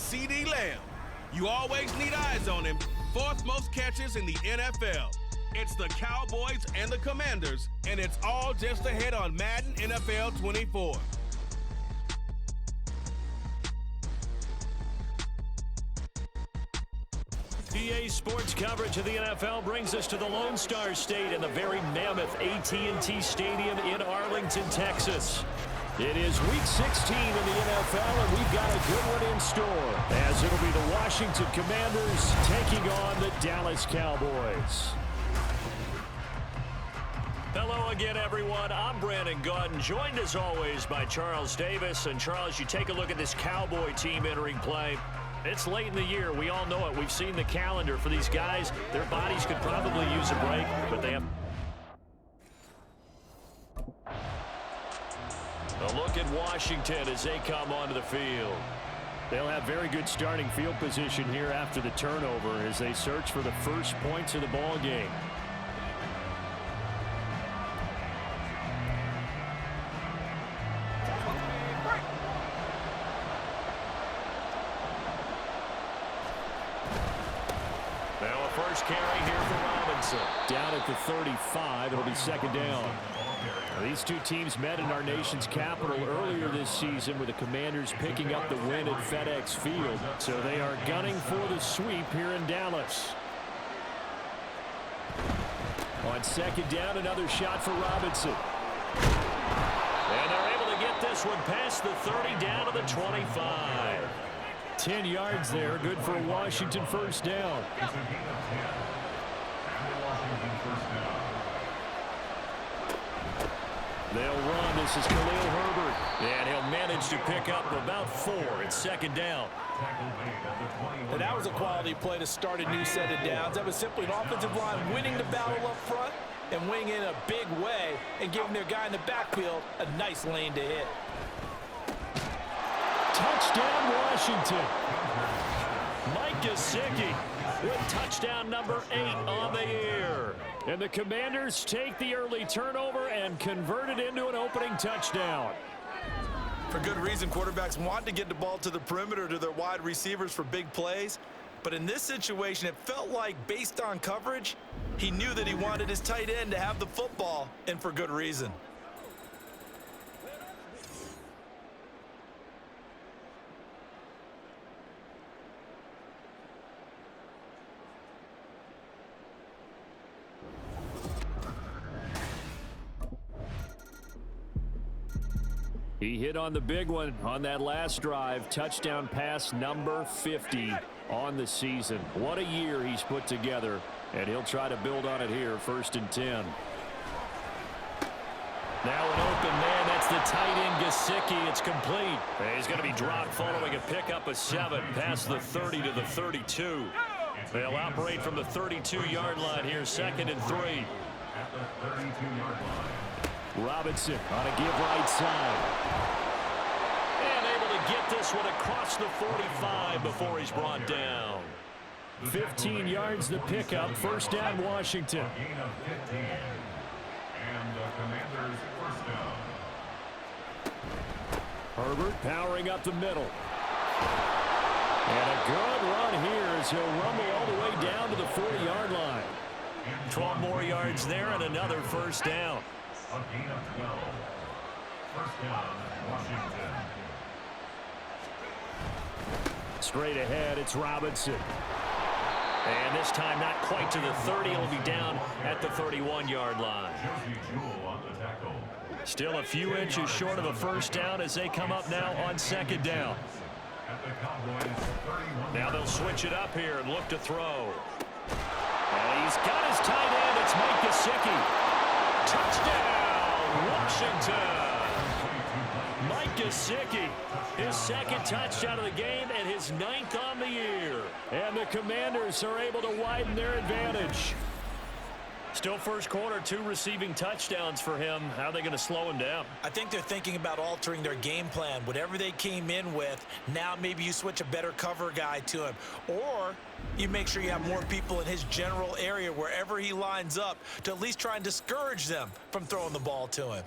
CeeDee Lamb. You always need eyes on him. 4th most catches in the NFL. It's the Cowboys and the Commanders, and it's all just ahead on Madden NFL 24. EA Sports coverage of the NFL brings us to the Lone Star State and the very mammoth AT&T Stadium in Arlington, Texas. It is Week 16 in the NFL, and we've got a good one in store, as it'll be the Washington Commanders taking on the Dallas Cowboys. Hello again, everyone. I'm Brandon Gaudin, joined as always by Charles Davis. And Charles, you take a look at this Cowboy team entering play. It's late in the year. We all know it. We've seen the calendar for these guys. Their bodies could probably use a break, but they have... A look at Washington as they come onto the field. They'll have very good starting field position here after the turnover as they search for the first points of the ball game. Now a first carry here for Robinson. Down at the 35, it'll be second down. Now, these two teams met in our nation's capital earlier this season with the Commanders picking up the win at FedEx Field. So they are gunning for the sweep here in Dallas. On second down, another shot for Robinson. And they're able to get this one past the 30 down to the 25. 10 yards there, good for a Washington first down. They'll run. This is Khalil Herbert. And he'll manage to pick up about 4. It's second down. And that was a quality play to start a new set of downs. That was simply an offensive line winning the battle up front and winning in a big way and giving their guy in the backfield a nice lane to hit. Touchdown, Washington. Mike Gesicki with touchdown number 8 on the year. And the Commanders take the early turnover and convert it into an opening touchdown. For good reason, quarterbacks want to get the ball to the perimeter to their wide receivers for big plays. But in this situation, it felt like, based on coverage, he knew that he wanted his tight end to have the football, and for good reason. He hit on the big one on that last drive. Touchdown pass number 50 on the season. What a year he's put together, and he'll try to build on it here, 1st and 10. Now an open man. That's the tight end, Gesicki. It's complete. And he's going to be dropped following a pickup of 7 past the 30 to the 32. They'll operate from the 32-yard line here, 2nd and 3. At the 32-yard line. Robinson on a give right side. And able to get this one across the 45 before he's brought down. 15 yards the pickup. First down, Washington. Gain of 15. And the Commanders first down. Herbert powering up the middle. And a good run here as he'll rumble all the way down to the 40-yard line. 12 more yards there and another first down. A gain of 12. First down, Washington. Straight ahead, it's Robinson. And this time not quite to the 30. He'll be down at the 31-yard line. Still a few inches short of a first down as they come up now on second down. Now they'll switch it up here and look to throw. And he's got his tight end. It's Mike Gesicki. Touchdown, Washington. Mike Gesicki, his 2nd touchdown of the game and his 9th on the year. And the Commanders are able to widen their advantage. Still first quarter, 2 receiving touchdowns for him. How are they going to slow him down? I think they're thinking about altering their game plan. Whatever they came in with, now maybe you switch a better cover guy to him. Or you make sure you have more people in his general area wherever he lines up to at least try and discourage them from throwing the ball to him.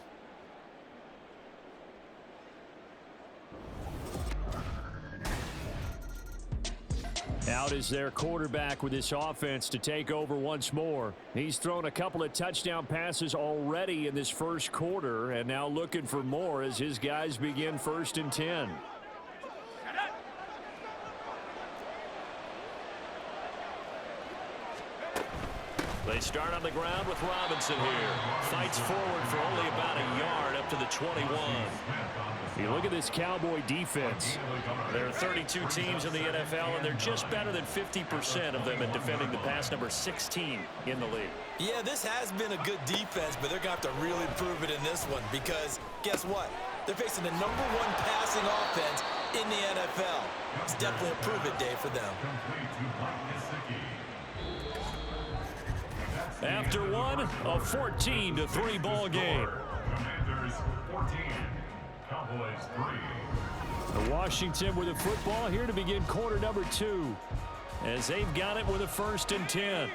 Out is their quarterback with this offense to take over once more. He's thrown a couple of touchdown passes already in this first quarter, and now looking for more as his guys begin 1st and 10. They start on the ground with Robinson here. Fights forward for only about a yard up to the 21. You look at this Cowboy defense. There are 32 teams in the NFL, and they're just better than 50% of them at defending the pass, number 16 in the league. Yeah, this has been a good defense, but they're going to have to really prove it in this one because guess what? They're facing the #1 passing offense in the NFL. It's definitely a prove-it day for them. After one, a 14-3 ball game. Commanders 14, Cowboys 3. Washington with the football here to begin quarter number 2 as they've got it with a 1st and 10.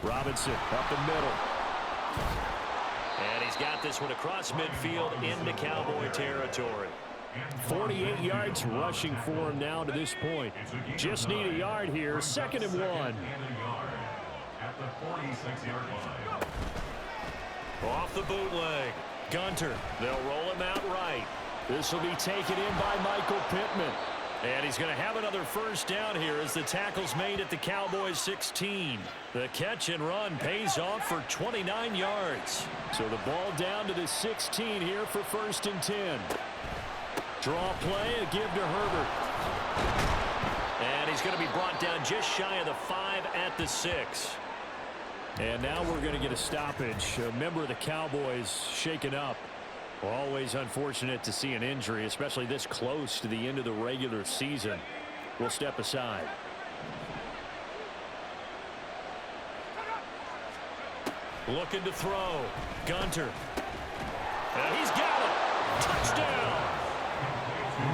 Robinson up the middle. And he's got this one across midfield into Cowboy territory. 48 yards rushing for him now to this point. Just need a yard here. 2nd and 1. At the 46-yard line. Off the bootleg. Gunter. They'll roll him out right. This will be taken in by Michael Pittman. And he's going to have another 1st down here as the tackle's made at the Cowboys 16. The catch and run pays off for 29 yards. So the ball down to the 16 here for 1st and 10. Draw play, a give to Herbert. And he's going to be brought down just shy of the 5 at the 6. And now we're going to get a stoppage. A member of the Cowboys shaken up. Always unfortunate to see an injury, especially this close to the end of the regular season. We'll step aside. Looking to throw. Gunter. And he's got it. Touchdown.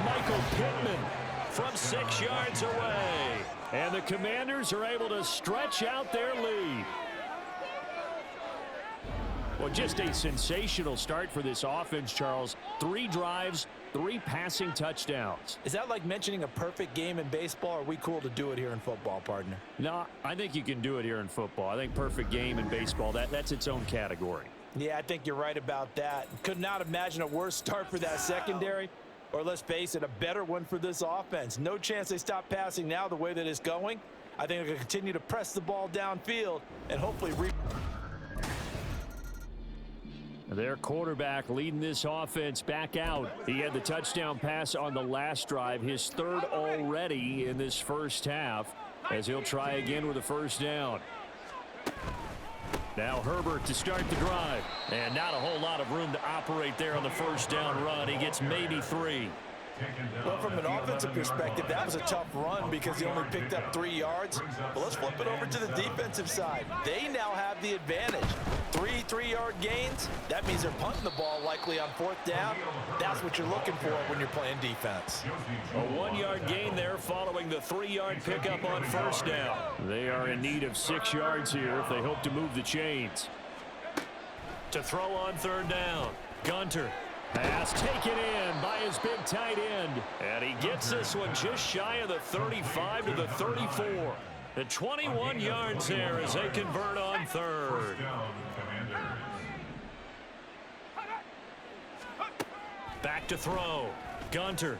Michael Pittman from 6 yards away. And the Commanders are able to stretch out their lead. Well, just a sensational start for this offense, Charles. 3 drives, 3 passing touchdowns. Is that like mentioning a perfect game in baseball? Or are we cool to do it here in football, partner? No, I think you can do it here in football. I think perfect game in baseball, that's its own category. Yeah, I think you're right about that. Could not imagine a worse start for that secondary. Or let's face it, a better one for this offense. No chance they stop passing now the way that it's going. I think they're going to continue to press the ball downfield and hopefully Their quarterback leading this offense back out. He had the touchdown pass on the last drive, his 3rd already in this first half, as he'll try again with a 1st down. Now Herbert to start the drive. And not a whole lot of room to operate there on the 1st down run. He gets maybe 3. Well, from an offensive perspective, that was a tough run because he only picked up 3 yards. But let's flip it over to the defensive side. They now have the advantage. 3 3-yard gains. That means they're punting the ball likely on 4th down. That's what you're looking for when you're playing defense. A 1-yard gain there following the 3-yard pickup on 1st down. They are in need of 6 yards here if they hope to move the chains. To throw on 3rd down. Gunter. Pass taken in by his big tight end. And he gets this one just shy of the 35 to the 34. The 21 yards there as they convert on 3rd. Back to throw. Gunter.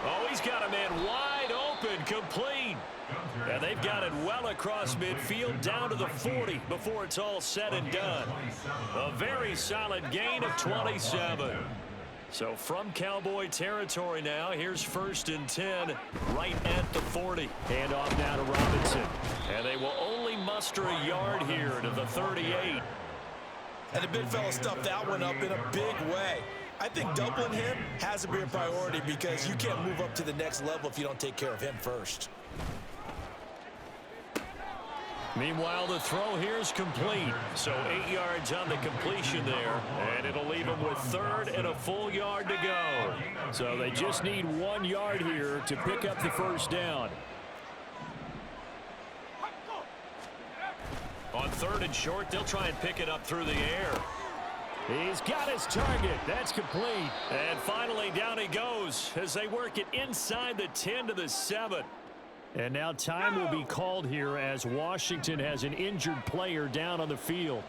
Oh, he's got a man wide open, complete. And they've got it well across midfield down to the 40 before it's all said and done. A very solid gain of 27. So from Cowboy territory now, here's 1st and 10 right at the 40. Hand off now to Robinson. And they will only muster a yard here to the 38. And the big fella stuffed that one up in a big way. I think doubling him has to be a priority because you can't move up to the next level if you don't take care of him first. Meanwhile, the throw here is complete. So 8 yards on the completion there. And it'll leave them with 3rd and a full yard to go. So they just need 1 yard here to pick up the 1st down. On 3rd and short, they'll try and pick it up through the air. He's got his target. That's complete. And finally, down he goes as they work it inside the 10 to the 7. And now time will be called here as Washington has an injured player down on the field.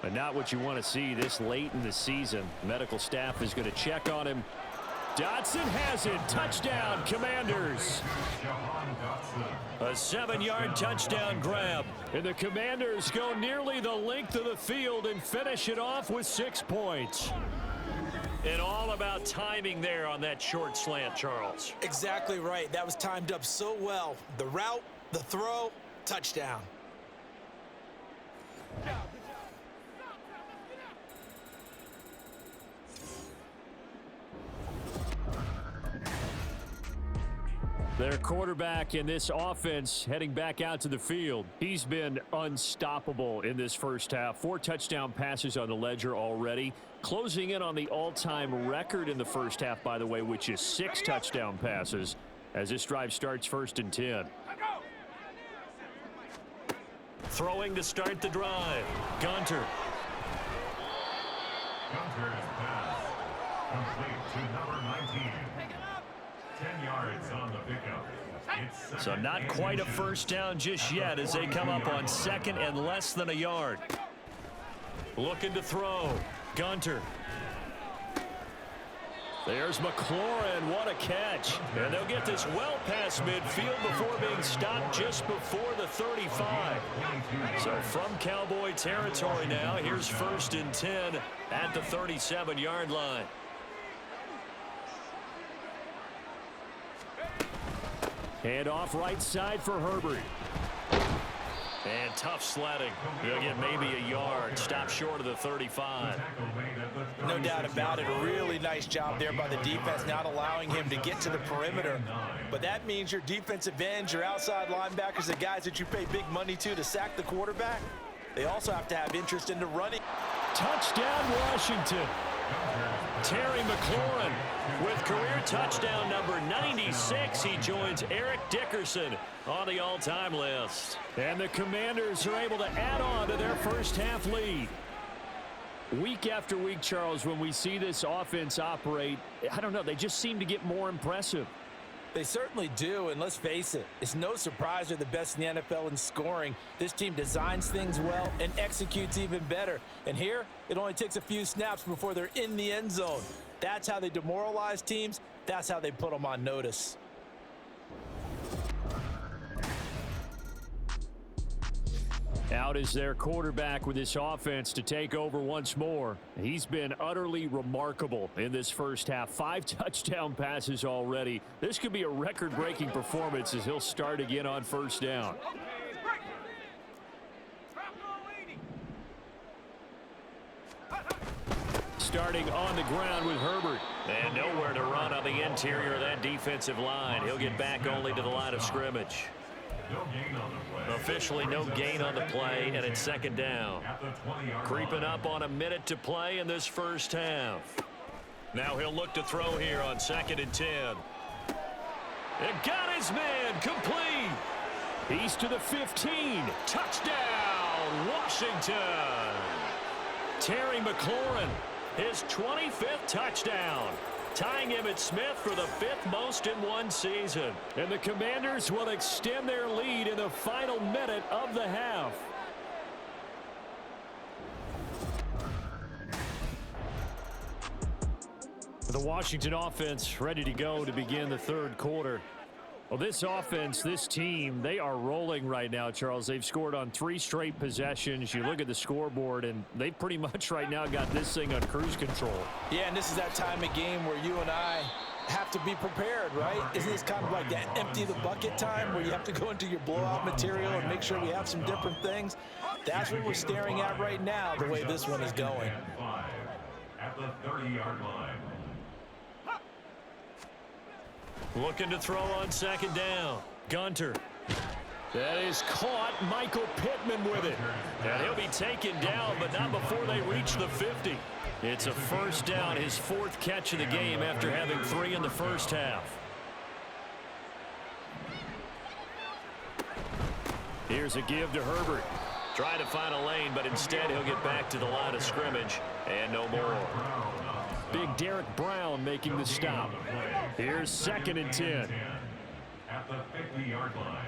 But not what you want to see this late in the season. Medical staff is going to check on him. Dotson has it. Touchdown, Commanders. A 7-yard touchdown grab. And the Commanders go nearly the length of the field and finish it off with 6 points. And all about timing there on that short slant, Charles. Exactly right. That was timed up so well. The route, the throw, touchdown. Their quarterback in this offense heading back out to the field. He's been unstoppable in this first half. 4 touchdown passes on the ledger already. Closing in on the all-time record in the first half, by the way, which is 6 touchdown passes as this drive starts 1st and 10. Throwing to start the drive. Gunter. Gunter's pass. Complete to number 19. 10 yards on the pickup. So not quite a first down just yet as they come up on 2nd and less than a yard. Looking to throw. Gunter. There's McLaurin. What a catch. And they'll get this well past midfield before being stopped just before the 35. So from Cowboy territory now, here's 1st and 10 at the 37-yard line. Hand off right side for Herbert. And tough sledding. He'll get maybe a yard. Stop short of the 35. No doubt about it. A really nice job there by the defense, not allowing him to get to the perimeter. But that means your defensive ends, your outside linebackers, the guys that you pay big money to sack the quarterback, they also have to have interest in the running. Touchdown, Washington. Terry McLaurin with career touchdown number 96. He joins Eric Dickerson on the all-time list. And the Commanders are able to add on to their first half lead. Week after week, Charles, when we see this offense operate, I don't know, they just seem to get more impressive. They certainly do, and let's face it, it's no surprise they're the best in the NFL in scoring. This team designs things well and executes even better. And here, it only takes a few snaps before they're in the end zone. That's how they demoralize teams. That's how they put them on notice. Out is their quarterback with this offense to take over once more. He's been utterly remarkable in this first half. 5 touchdown passes already. This could be a record-breaking performance as he'll start again on 1st down. Starting on the ground with Herbert. And nowhere to run on the interior of that defensive line. He'll get back only to the line of scrimmage. Officially no gain on the play, and it's 2nd down. Creeping up on a minute to play in this first half. Now he'll look to throw here on 2nd and 10. And got his man complete. He's to the 15. Touchdown, Washington. Terry McLaurin, his 25th touchdown. Tying Emmitt Smith for the 5th most in one season. And the Commanders will extend their lead in the final minute of the half. The Washington offense ready to go to begin the 3rd quarter. Well, this offense, this team, they are rolling right now, Charles. They've scored on 3 straight possessions. You look at the scoreboard, and they pretty much right now got this thing on cruise control. Yeah, and this is that time of game where you and I have to be prepared, right? Isn't this kind of like that empty the bucket time where you have to go into your blowout material and make sure we have some different things? That's what we're staring at right now, the way this one is going. At the 30-yard line. Looking to throw on 2nd down. Gunter. That is caught. Michael Pittman with it. And he'll be taken down, but not before they reach the 50. It's a 1st down, his 4th catch of the game after having 3 in the first half. Here's a give to Herbert. Trying to find a lane, but instead he'll get back to the line of scrimmage and no more. Big Derek Brown making the stop. Here's 2nd and 10. At the 50-yard line.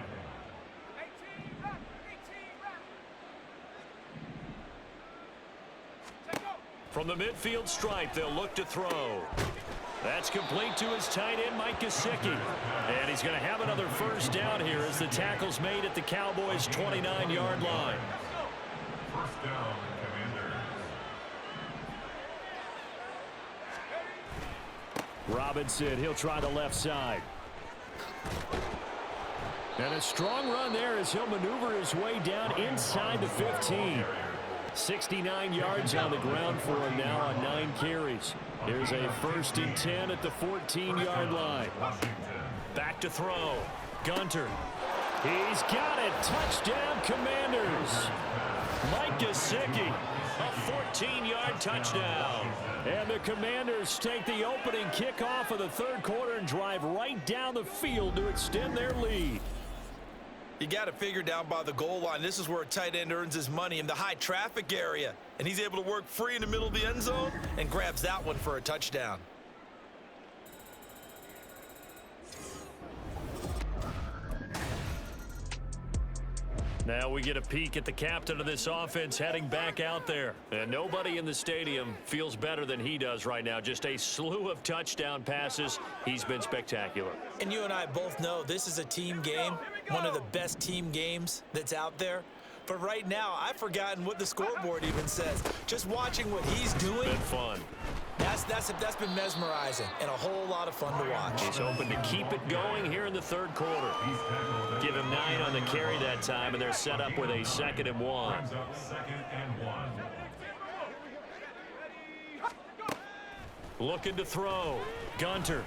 From the midfield stripe, they'll look to throw. That's complete to his tight end, Mike Gesicki. And he's going to have another first down here as the tackle's made at the Cowboys' 29-yard line. First down, Commanders. Robinson, he'll try the left side. And a strong run there as he'll maneuver his way down inside the 15. 69 yards on the ground for him now on 9 carries. Here's a 1st and 10 at the 14-yard line. Back to throw. Gunter. He's got it. Touchdown, Commanders. Mike Gesicki. A 14-yard touchdown. And the Commanders take the opening kickoff of the 3rd quarter and drive right down the field to extend their lead. You got to figure down by the goal line. This is where a tight end earns his money, in the high traffic area. And he's able to work free in the middle of the end zone and grabs that one for a touchdown. Now we get a peek at the captain of this offense heading back out there. And nobody in the stadium feels better than he does right now. Just a slew of touchdown passes. He's been spectacular. And you and I both know this is a team game, one of the best team games that's out there. But right now, I've forgotten what the scoreboard even says. Just watching what he's doing. Been fun. That's been mesmerizing and a whole lot of fun to watch. He's hoping to keep it going here in the 3rd quarter. Give him 9 on the carry that time, and they're set up with a 2nd and 1. Looking to throw. Gunter.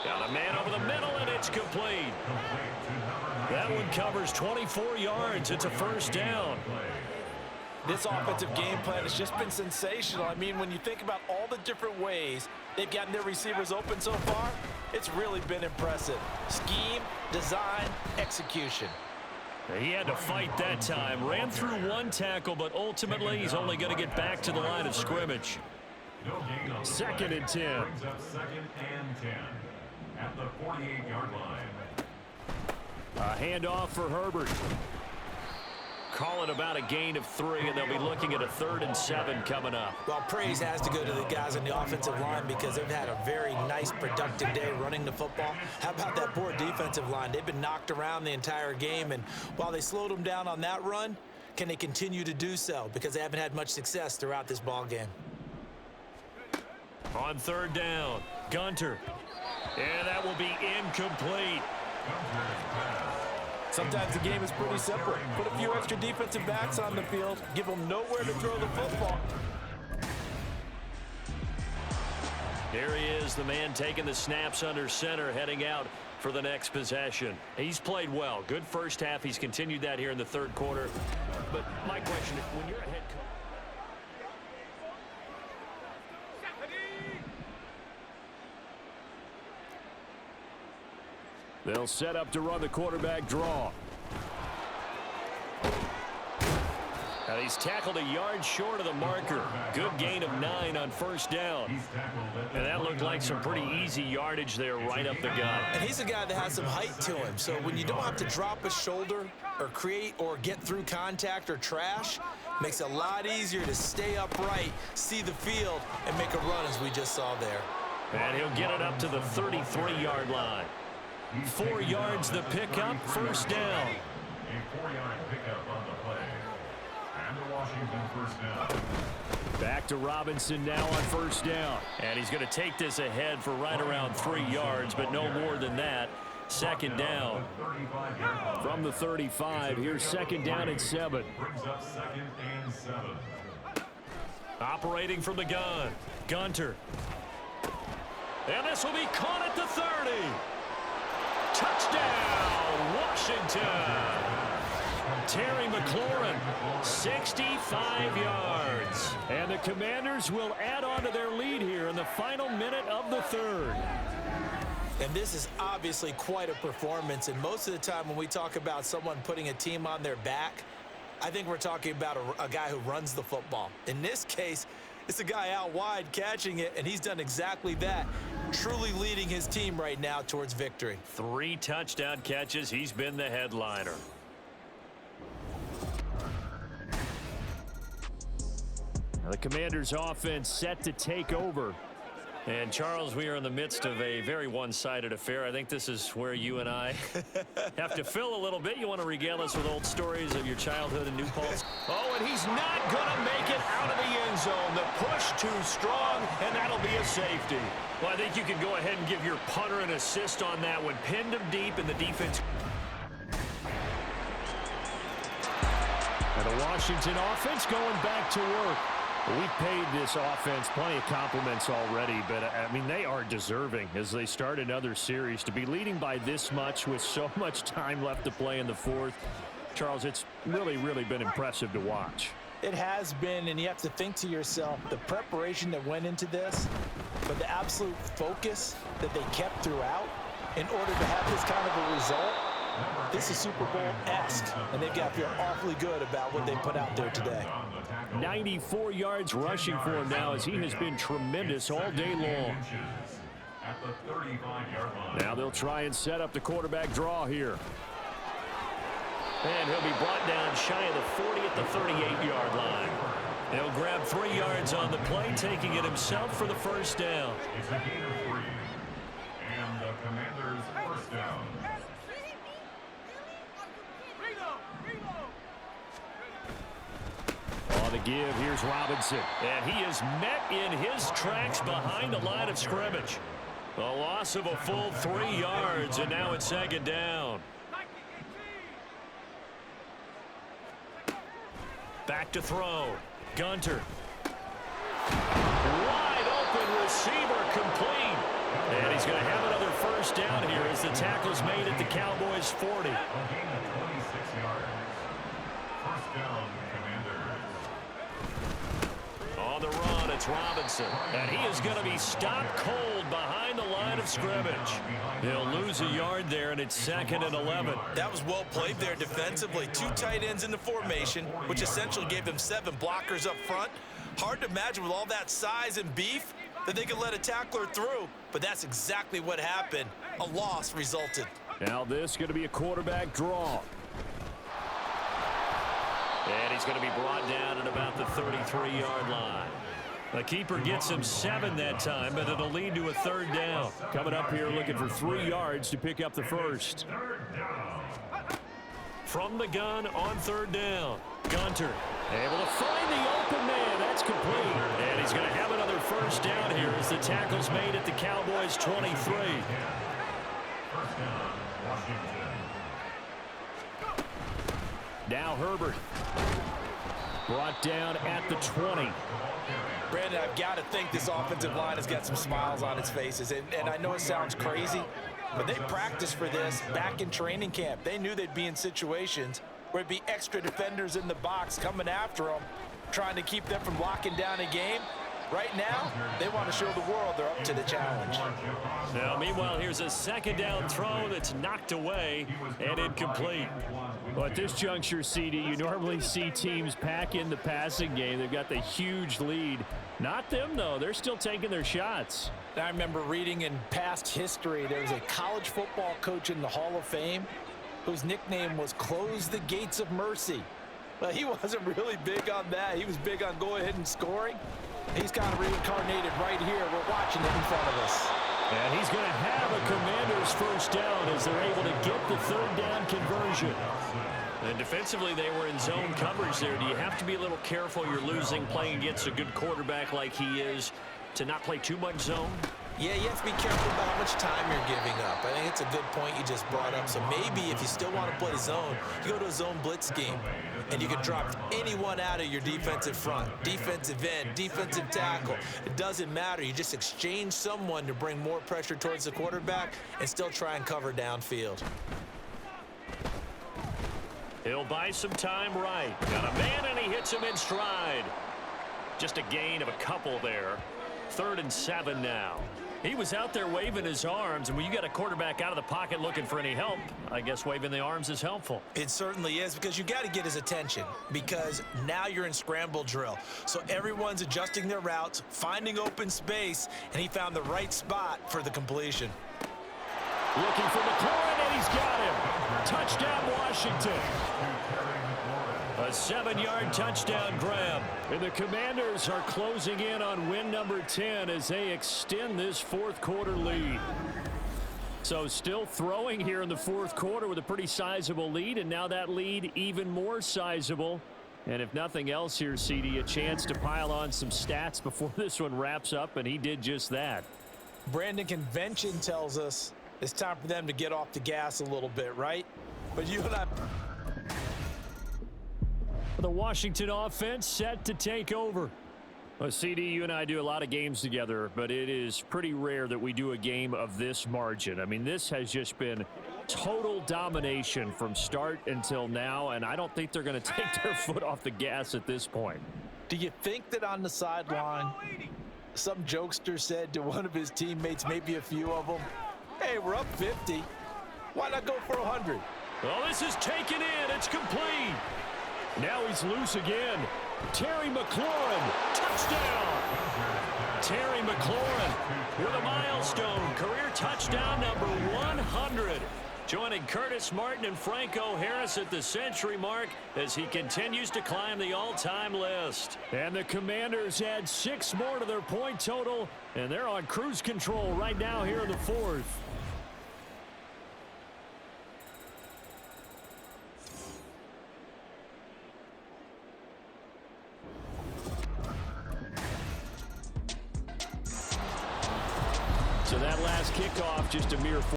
Got a man over the middle, and it's complete. That one covers 24 yards. It's a 1st down. This offensive game plan has just been sensational. I mean, when you think about all the different ways they've gotten their receivers open so far, it's really been impressive. Scheme, design, execution. He had to fight that time. Ran through 1 tackle, but ultimately he's only going to get back to the line of scrimmage. 2nd and 10. Brings up 2nd and 10 at the 48-yard line. A handoff for Herbert. Call it about a gain of 3, and they'll be looking at a 3rd and 7 coming up. Well, praise has to go to the guys on the offensive line because they've had a very nice, productive day running the football. How about that poor defensive line? They've been knocked around the entire game, and while they slowed them down on that run, can they continue to do so? Because they haven't had much success throughout this ball game. On 3rd down, Gunter. And that will be incomplete. Sometimes the game is pretty simple. Put a few extra defensive backs on the field, give them nowhere to throw the football. Here he is, the man taking the snaps under center, heading out for the next possession. He's played well. Good first half. He's continued that here in the 3rd quarter. But my question, when you're a head coach, they'll set up to run the quarterback draw. Now he's tackled a yard short of the marker. Good gain of 9 on 1st down. And that looked like some pretty easy yardage there right up the gut. And he's a guy that has some height to him. So when you don't have to drop a shoulder or create or get through contact or trash, makes it a lot easier to stay upright, see the field, and make a run as we just saw there. And he'll get it up to the 33-yard line. 4 yards the pickup, 1st down. A 4-yard pickup on the play. And the Washington 1st down. Back to Robinson now on 1st down. And he's going to take this ahead for right around 3 yards, but no more than that. 2nd down. From the 35, here's 2nd down and 7. Brings up 2nd and 7. Operating from the gun, Gunter. And this will be caught at the 30. Touchdown, Washington. Terry McLaurin, 65 yards. And the Commanders will add on to their lead here in the final minute of the 3rd. And this is obviously quite a performance. And most of the time when we talk about someone putting a team on their back, I think we're talking about a guy who runs the football. In this case, it's a guy out wide catching it, and he's done exactly that, truly leading his team right now towards victory. 3 touchdown catches. He's been the headliner. Now the Commanders' offense set to take over. And, Charles, we are in the midst of a very one-sided affair. I think this is where you and I have to fill a little bit. You want to regale us with old stories of your childhood in New Paltz? Oh, and he's not going to make it out of the end zone. The push too strong, and that'll be a safety. Well, I think you can go ahead and give your punter an assist on that one. Pinned him deep, and the defense. And the Washington offense going back to work. We've paid this offense plenty of compliments already, but, I mean, they are deserving as they start another series. To be leading by this much with so much time left to play in the fourth, Charles, it's really, really been impressive to watch. It has been, and you have to think to yourself, the preparation that went into this, but the absolute focus that they kept throughout in order to have this kind of a result. This is Super Bowl-esque, and they've got to feel awfully good about what they put out there today. 94 yards rushing for him now as he has been tremendous all day long. Now they'll try and set up the quarterback draw here. And he'll be brought down shy of the 40 at the 38-yard line. He'll grab 3 yards on the play, taking it himself for the first down. It's a gain of 3. And the Commanders' first down. On the give, here's Robinson. And he is met in his tracks behind the line of scrimmage. A loss of a full 3 yards, and now it's second down. Back to throw. Gunter. Wide open receiver complete. And he's going to have another first down here as the tackle's made at the Cowboys' 40. A gain of 26 yards. First down, Commanders. On the run, it's Robinson. And he is going to be stopped cold behind the line of scrimmage. He'll lose a yard there, and it's second and 11. That was well played there defensively. 2 tight ends in the formation, which essentially gave them 7 blockers up front. Hard to imagine with all that size and beef that they could let a tackler through, but that's exactly what happened. A loss resulted. Now this is going to be a quarterback draw. And he's going to be brought down at about the 33-yard line. The keeper gets him 7 that time, but it'll lead to a third down. Coming up here looking for 3 yards to pick up the first. From the gun on third down. Gunter able to find the open man. That's complete. And he's going to have another first down here as the tackle's made at the Cowboys' 23. First down, Washington. Now Herbert. Brought down at the 20. Brandon, I've got to think this offensive line has got some smiles on its faces. And I know it sounds crazy, but they practiced for this back in training camp. They knew they'd be in situations where it'd be extra defenders in the box coming after them, trying to keep them from locking down a game. Right now, they want to show the world they're up to the challenge. Now, meanwhile, here's a second down throw that's knocked away and incomplete. Well, at this juncture, CD, you normally see teams pack in the passing game. They've got the huge lead. Not them, though. They're still taking their shots. I remember reading in past history, there was a college football coach in the Hall of Fame whose nickname was Close the Gates of Mercy. Well, he wasn't really big on that. He was big on go ahead and scoring. He's kind of reincarnated right here. We're watching it in front of us. And he's going to have a Commanders first down as they're able to get the third down conversion. And defensively, they were in zone coverage there. Do you have to be a little careful? You're losing, playing against a good quarterback like he is, to not play too much zone? Yeah, you have to be careful about how much time you're giving up. I think it's a good point you just brought up. So maybe if you still want to play zone, you go to a zone blitz scheme, and you can drop anyone out of your defensive front, defensive end, defensive tackle. It doesn't matter. You just exchange someone to bring more pressure towards the quarterback and still try and cover downfield. He'll buy some time right. Got a man, and he hits him in stride. Just a gain of a couple there. 3rd and 7 now. He was out there waving his arms, and when you got a quarterback out of the pocket looking for any help, I guess waving the arms is helpful. It certainly is, because you got to get his attention, because now you're in scramble drill. So everyone's adjusting their routes, finding open space, and he found the right spot for the completion. Looking for McLaurin, and he's got him. Touchdown, Washington. A 7-yard touchdown grab. And the Commanders are closing in on win number 10 as they extend this fourth quarter lead. So still throwing here in the fourth quarter with a pretty sizable lead, and now that lead even more sizable. And if nothing else here, CD, a chance to pile on some stats before this one wraps up, and he did just that. Brandon, convention tells us it's time for them to get off the gas a little bit, right? But you and I... The Washington offense set to take over. Well, CD, you and I do a lot of games together, but it is pretty rare that we do a game of this margin. I mean, this has just been total domination from start until now, and I don't think they're going to take their foot off the gas at this point. Do you think that on the sideline, some jokester said to one of his teammates, maybe a few of them, hey, we're up 50. Why not go for 100? Well, this is taken in. It's complete. Now he's loose again. Terry McLaurin, touchdown. Terry McLaurin with a milestone career touchdown number 100. Joining Curtis Martin and Franco Harris at the century mark as he continues to climb the all-time list. And the Commanders add 6 more to their point total, and they're on cruise control right now here in the fourth. So that last kickoff, just a mere